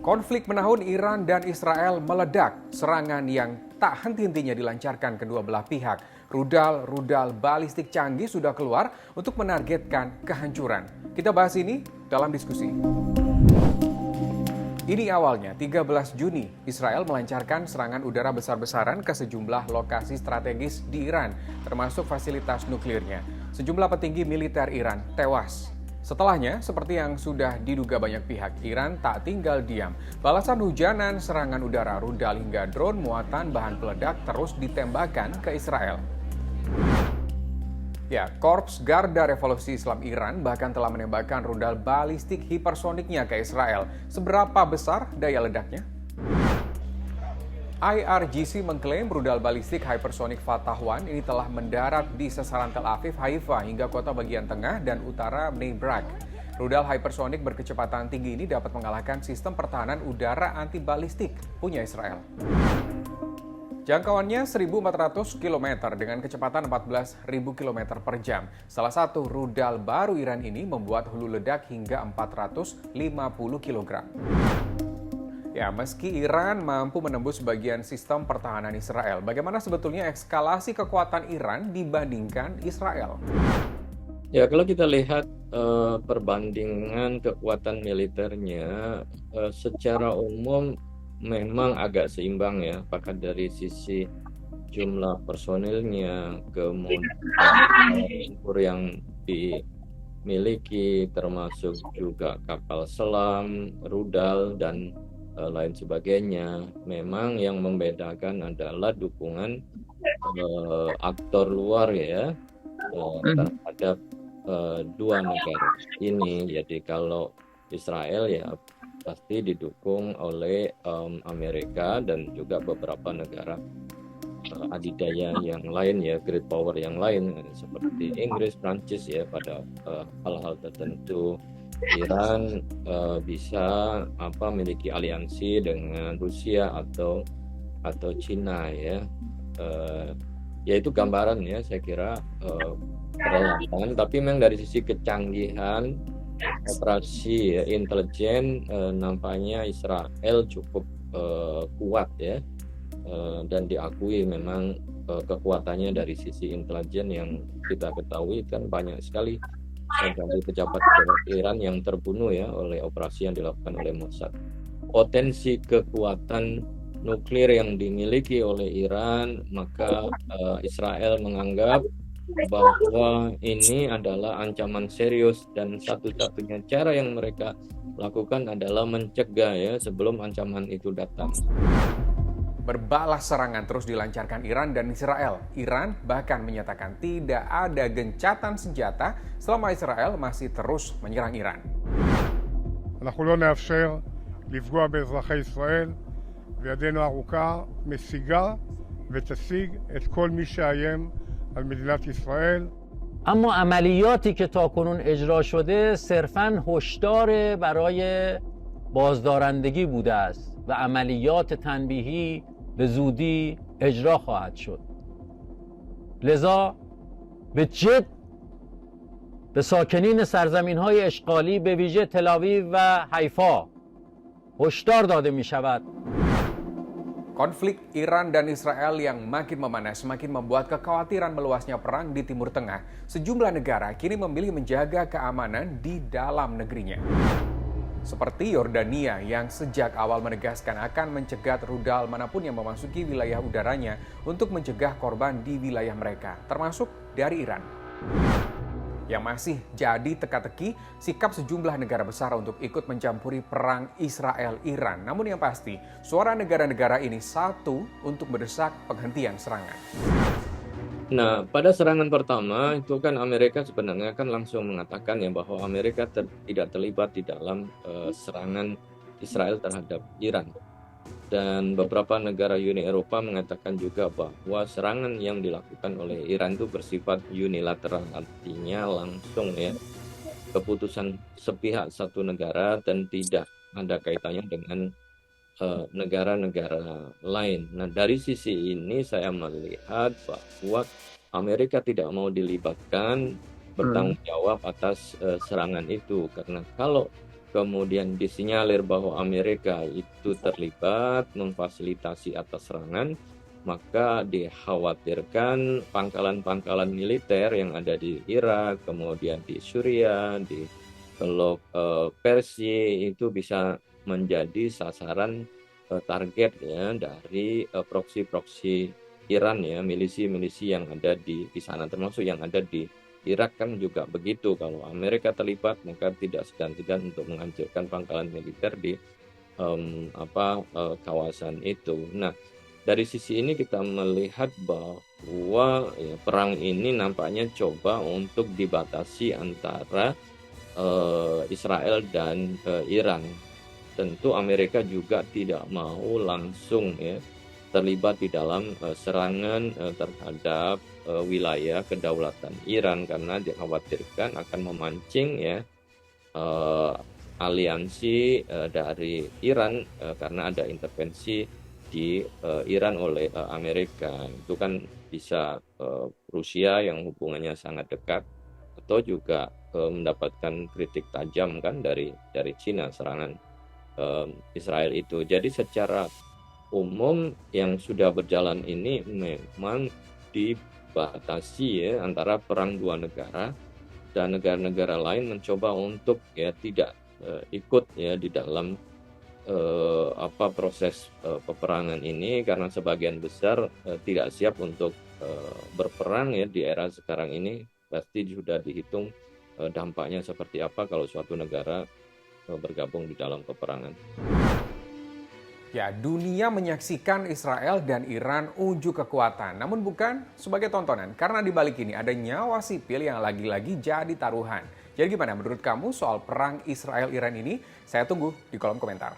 Konflik menahun Iran dan Israel meledak. Serangan yang tak henti-hentinya dilancarkan kedua belah pihak. Rudal balistik canggih sudah keluar untuk menargetkan kehancuran. Kita bahas ini dalam diskusi. Ini awalnya 13 Juni, Israel melancarkan serangan udara besar-besaran ke sejumlah lokasi strategis di Iran, termasuk fasilitas nuklirnya. Sejumlah petinggi militer Iran tewas. Setelahnya, seperti yang sudah diduga banyak pihak, Iran tak tinggal diam. Balasan hujanan, serangan udara, rudal hingga drone muatan bahan peledak terus ditembakkan ke Israel. Ya, Korps Garda Revolusi Islam Iran bahkan telah menembakkan rudal balistik hipersoniknya ke Israel. Seberapa besar daya ledaknya? IRGC mengklaim rudal balistik hypersonic Fatah 1 ini telah mendarat di sasaran Tel Aviv, Haifa hingga kota bagian tengah dan utara Bnei Brak. Rudal hypersonic berkecepatan tinggi ini dapat mengalahkan sistem pertahanan udara anti balistik punya Israel. Jangkauannya 1.400 km dengan kecepatan 14.000 km per jam. Salah satu rudal baru Iran ini membuat hulu ledak hingga 450 kg. Ya, meski Iran mampu menembus bagian sistem pertahanan Israel, bagaimana sebetulnya eskalasi kekuatan Iran dibandingkan Israel? Ya, kalau kita lihat perbandingan kekuatan militernya secara umum memang agak seimbang ya, apakah dari sisi jumlah personilnya, kemudian tempur yang dimiliki, termasuk juga kapal selam, rudal, dan lain sebagainya. Memang yang membedakan adalah dukungan aktor luar ya terhadap dua negara ini. Jadi kalau Israel ya pasti didukung oleh Amerika dan juga beberapa negara adidaya yang lain ya, great power yang lain seperti Inggris, Prancis ya pada hal-hal tertentu. Iran bisa memiliki aliansi dengan Rusia atau Cina ya. Yaitu gambaran ya, saya kira peralatan, tapi memang dari sisi kecanggihan operasi intelijen nampaknya Israel cukup kuat ya, dan diakui memang kekuatannya dari sisi intelijen yang kita ketahui kan banyak sekali dari pejabat-pejabat Iran yang terbunuh ya oleh operasi yang dilakukan oleh Mossad. Potensi kekuatan nuklir yang dimiliki oleh Iran, maka Israel menganggap bahwa ini adalah ancaman serius dan satu-satunya cara yang mereka lakukan adalah mencegah ya sebelum ancaman itu datang. Berbalas serangan terus dilancarkan Iran dan Israel. Iran bahkan menyatakan tidak ada gencatan senjata selama Israel masih terus menyerang Iran. אנחנו לא נאפשר לפגוע באזרחי ישראל, וידנו הארוכה משיגה ותשיג את כל מי שאיים על مدینت اسرائیل. اما عملیاتی که تاکنون اجرا شده صرفاً هشدار برای بازدارندگی بوده است و عملیات تنبیهی به زودی اجرا خواهد شد. لذا به جد به ساکنین سرزمین‌های اشغالی به ویژه تل‌آویو و حیفا هشدار داده می‌شود. Konflik Iran dan Israel yang makin memanas semakin membuat kekhawatiran meluasnya perang di Timur Tengah. Sejumlah negara kini memilih menjaga keamanan di dalam negerinya. Seperti Yordania yang sejak awal menegaskan akan mencegat rudal manapun yang memasuki wilayah udaranya untuk mencegah korban di wilayah mereka, termasuk dari Iran. Yang masih jadi teka-teki sikap sejumlah negara besar untuk ikut mencampuri perang Israel-Iran. Namun yang pasti, suara negara-negara ini satu untuk mendesak penghentian serangan. Nah, pada serangan pertama itu kan Amerika sebenarnya kan langsung mengatakan ya bahwa Amerika tidak terlibat di dalam serangan Israel terhadap Iran. Dan beberapa negara Uni Eropa mengatakan juga bahwa serangan yang dilakukan oleh Iran itu bersifat unilateral, artinya langsung ya, keputusan sepihak satu negara dan tidak ada kaitannya dengan negara-negara lain. Nah, dari sisi ini saya melihat bahwa Amerika tidak mau dilibatkan bertanggung jawab atas serangan itu, karena kalau kemudian disinyalir bahwa Amerika itu terlibat memfasilitasi atas serangan, maka dikhawatirkan pangkalan-pangkalan militer yang ada di Irak, kemudian di Suriah, di Teluk Persia itu bisa menjadi sasaran target ya dari proksi-proksi Iran ya, milisi-milisi yang ada di sana, termasuk yang ada di Irak kan juga begitu. Kalau Amerika terlibat maka tidak segan-segan untuk menghancurkan pangkalan militer di kawasan itu. Nah, dari sisi ini kita melihat bahwa ya, perang ini nampaknya coba untuk dibatasi antara Israel dan Iran. Tentu Amerika juga tidak mau langsung ya terlibat di dalam serangan terhadap wilayah kedaulatan Iran karena dikhawatirkan akan memancing ya aliansi dari Iran karena ada intervensi di Iran oleh Amerika. Itu kan bisa Rusia yang hubungannya sangat dekat atau juga mendapatkan kritik tajam kan dari Cina serangan Israel itu. Jadi secara umum yang sudah berjalan ini memang dibatasi ya antara perang dua negara, dan negara-negara lain mencoba untuk ya tidak ikut ya di dalam proses peperangan ini karena sebagian besar tidak siap untuk berperang ya di era sekarang ini. Pasti sudah dihitung dampaknya seperti apa kalau suatu negara bergabung di dalam peperangan. Ya, dunia menyaksikan Israel dan Iran unjuk kekuatan, namun bukan sebagai tontonan, karena di balik ini ada nyawa sipil yang lagi-lagi jadi taruhan. Jadi gimana menurut kamu soal perang Israel-Iran ini? Saya tunggu di kolom komentar.